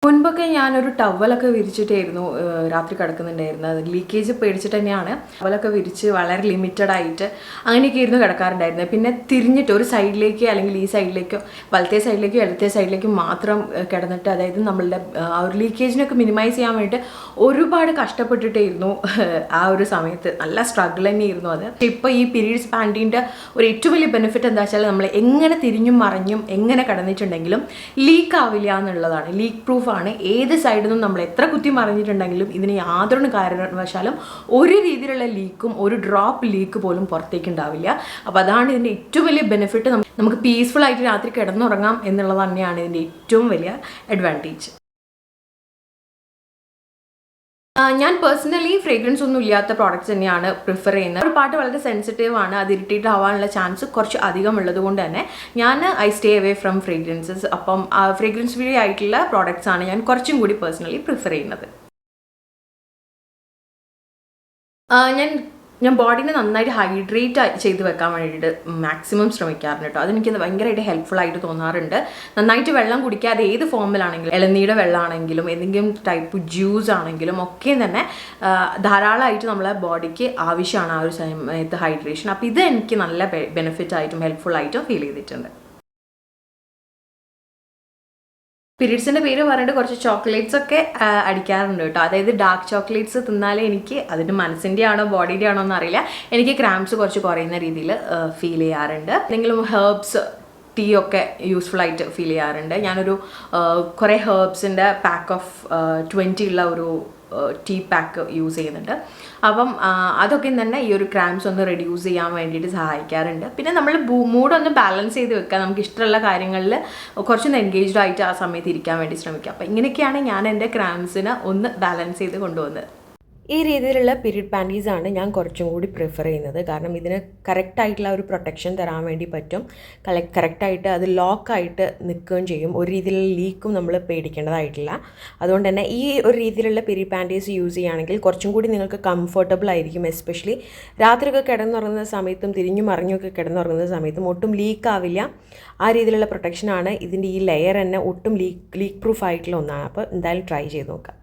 മുൻപൊക്കെ ഞാനൊരു ടവലൊക്കെ വിരിച്ചിട്ടായിരുന്നു രാത്രി കിടക്കുന്നുണ്ടായിരുന്നത്. അത് ലീക്കേജ് പേടിച്ചിട്ട് തന്നെയാണ് ടവലൊക്കെ വിരിച്ച് വളരെ ലിമിറ്റഡ് ആയിട്ട് അങ്ങനെയൊക്കെ ഇരുന്ന് കിടക്കാറുണ്ടായിരുന്നത്. പിന്നെ തിരിഞ്ഞിട്ട് ഒരു സൈഡിലേക്ക് അല്ലെങ്കിൽ ഈ സൈഡിലേക്കോ വലത്തെ സൈഡിലേക്കോ ഇടത്തെ സൈഡിലേക്കോ മാത്രം കിടന്നിട്ട്, അതായത് നമ്മളുടെ ആ ഒരു ലീക്കേജിനൊക്കെ മിനിമൈസ് ചെയ്യാൻ വേണ്ടിയിട്ട് ഒരുപാട് കഷ്ടപ്പെട്ടിട്ടായിരുന്നു ആ ഒരു സമയത്ത്. നല്ല സ്ട്രഗിൾ തന്നെയായിരുന്നു അത്. ഇപ്പോൾ ഈ പീരീഡ്സ് പാൻറ്റീൻ്റെ ഒരു ഏറ്റവും വലിയ ബെനിഫിറ്റ് എന്താ വെച്ചാൽ നമ്മൾ എങ്ങനെ തിരിഞ്ഞും മറിഞ്ഞും എങ്ങനെ കിടന്നിട്ടുണ്ടെങ്കിലും ലീക്ക് ആവില്ല എന്നുള്ളതാണ്. ലീക്ക് പ്രൂഫ് ആണ്. ഏത് സൈഡിൽ നിന്നും നമ്മൾ എത്ര കുത്തി മറിഞ്ഞിട്ടുണ്ടെങ്കിലും ഇതിന് യാതൊരു കാരണവശാലും ഒരു രീതിയിലുള്ള ലീക്കും ഒരു ഡ്രോപ്പ് ലീക്ക് പോലും പുറത്തേക്ക് ഉണ്ടാവില്ല. അപ്പോൾ അതാണ് ഇതിൻ്റെ ഏറ്റവും വലിയ ബെനിഫിറ്റ്. നമുക്ക് പീസ്ഫുൾ ആയിട്ട് രാത്രി കിടന്നുറങ്ങാം എന്നുള്ളത് തന്നെയാണ് ഇതിൻ്റെ ഏറ്റവും വലിയ അഡ്വാൻറ്റേജ്. ഞാൻ പേഴ്സണലി ഫ്രേഗ്രൻസ് ഒന്നും ഇല്ലാത്ത പ്രോഡക്റ്റ്സ് തന്നെയാണ് പ്രിഫർ ചെയ്യുന്നത്. ഒരു പാർട്ട് വളരെ സെൻസിറ്റീവ് ആണ്, അത് ഇറിറ്റേറ്റ് ആവാനുള്ള ചാൻസ് കുറച്ച് അധികം ഉള്ളത് കൊണ്ട് തന്നെ I stay away from fragrances. അപ്പം ഫ്രേഗ്രൻസ് ഫ്രീ ആയിട്ടുള്ള പ്രോഡക്റ്റ്സ് ആണ് ഞാൻ കുറച്ചും കൂടി പേഴ്സണലി പ്രിഫർ ചെയ്യുന്നത്. ഞാൻ ബോഡീനെ നന്നായിട്ട് ഹൈഡ്രേറ്റ് ചെയ്ത് വെക്കാൻ വേണ്ടിയിട്ട് മാക്സിമം ശ്രമിക്കാറുണ്ട് കേട്ടോ. അതെനിക്ക് ഭയങ്കരമായിട്ട് ഹെൽപ്ഫുൾ ആയിട്ട് തോന്നാറുണ്ട്. നന്നായിട്ട് വെള്ളം കുടിക്കാതെ ഏത് ഫോമിലാണെങ്കിലും, ഇളനീരുടെ വെള്ളമാണെങ്കിലും ഏതെങ്കിലും ടൈപ്പ് ജ്യൂസ് ആണെങ്കിലും ഒക്കെ തന്നെ ധാരാളമായിട്ട് നമ്മളെ ബോഡിക്ക് ആവശ്യമാണ് ആ ഒരു സമയത്ത് ഹൈഡ്രേഷൻ. അപ്പോൾ ഇത് എനിക്ക് നല്ല ബെനിഫിറ്റ് ആയിട്ടും ഹെൽപ്ഫുൾ ആയിട്ടും ഫീൽ ചെയ്തിട്ടുണ്ട്. പീരീഡ്സിൻ്റെ പേര് പറഞ്ഞിട്ട് കുറച്ച് ചോക്ലേറ്റ്സ് ഒക്കെ അടിക്കാറുണ്ട് കേട്ടോ. അതായത് ഡാർക്ക് ചോക്ലേറ്റ്സ് തിന്നാലേ എനിക്ക് അതിൻ്റെ മനസ്സിൻ്റെ ആണോ ബോഡിയുടെ ആണോ എന്ന് അറിയില്ല, എനിക്ക് ക്രാംസ് കുറച്ച് കുറയുന്ന രീതിയിൽ ഫീൽ ചെയ്യാറുണ്ട്. എന്തെങ്കിലും ഹെർബ്സ് ടീ ഒക്കെ യൂസ്ഫുൾ ആയിട്ട് ഫീൽ ചെയ്യാറുണ്ട്. ഞാനൊരു കുറേ ഹെർബ്സിൻ്റെ പാക്ക് ഓഫ് 20 ഉള്ള ഒരു ടീ പാക്ക് യൂസ് ചെയ്യുന്നുണ്ട്. അപ്പം അതൊക്കെ തന്നെ ഈ ഒരു ക്രാംസ് ഒന്ന് റെഡ്യൂസ് ചെയ്യാൻ വേണ്ടിയിട്ട് സഹായിക്കാറുണ്ട്. പിന്നെ നമ്മൾ മൂഡൊന്ന് ബാലൻസ് ചെയ്ത് വെക്കുക, നമുക്ക് ഇഷ്ടമുള്ള കാര്യങ്ങളിൽ കുറച്ചൊന്ന് എൻഗേജ്ഡ് ആയിട്ട് ആ സമയത്ത് ഇരിക്കാൻ വേണ്ടി ശ്രമിക്കുക. അപ്പം ഇങ്ങനെയൊക്കെയാണ് ഞാൻ എൻ്റെ ക്രാംസിനെ ഒന്ന് ബാലൻസ് ചെയ്ത് കൊണ്ടുവന്നത്. ഈ രീതിയിലുള്ള പീരീഡ് പാൻറ്റീസ് ആണ് ഞാൻ കുറച്ചും കൂടി പ്രിഫർ ചെയ്യുന്നത്. കാരണം ഇതിന് കറക്റ്റായിട്ടുള്ള ഒരു പ്രൊട്ടക്ഷൻ തരാൻ വേണ്ടി പറ്റും. കറക്റ്റായിട്ട് അത് ലോക്കായിട്ട് നിൽക്കുകയും ചെയ്യും. ഒരു രീതിയിലുള്ള ലീക്കും നമ്മൾ പേടിക്കേണ്ടതായിട്ടില്ല. അതുകൊണ്ട് തന്നെ ഈ ഒരു രീതിയിലുള്ള പീരീഡ് പാൻറ്റീസ് യൂസ് ചെയ്യുകയാണെങ്കിൽ കുറച്ചും കൂടി നിങ്ങൾക്ക് കംഫർട്ടബിൾ ആയിരിക്കും. എസ്പെഷ്യലി രാത്രിയൊക്കെ കിടന്നുറങ്ങുന്ന സമയത്തും തിരിഞ്ഞു മറിഞ്ഞൊക്കെ കിടന്നുറങ്ങുന്ന സമയത്തും ഒട്ടും ലീക്ക് ആവില്ല. ആ രീതിയിലുള്ള പ്രൊട്ടക്ഷനാണ് ഇതിൻ്റെ ഈ ലെയർ തന്നെ ഒട്ടും ലീക്ക് പ്രൂഫ് ആയിട്ടുള്ള ഒന്നാണ്. അപ്പോൾ എന്തായാലും ട്രൈ ചെയ്ത് നോക്കാം.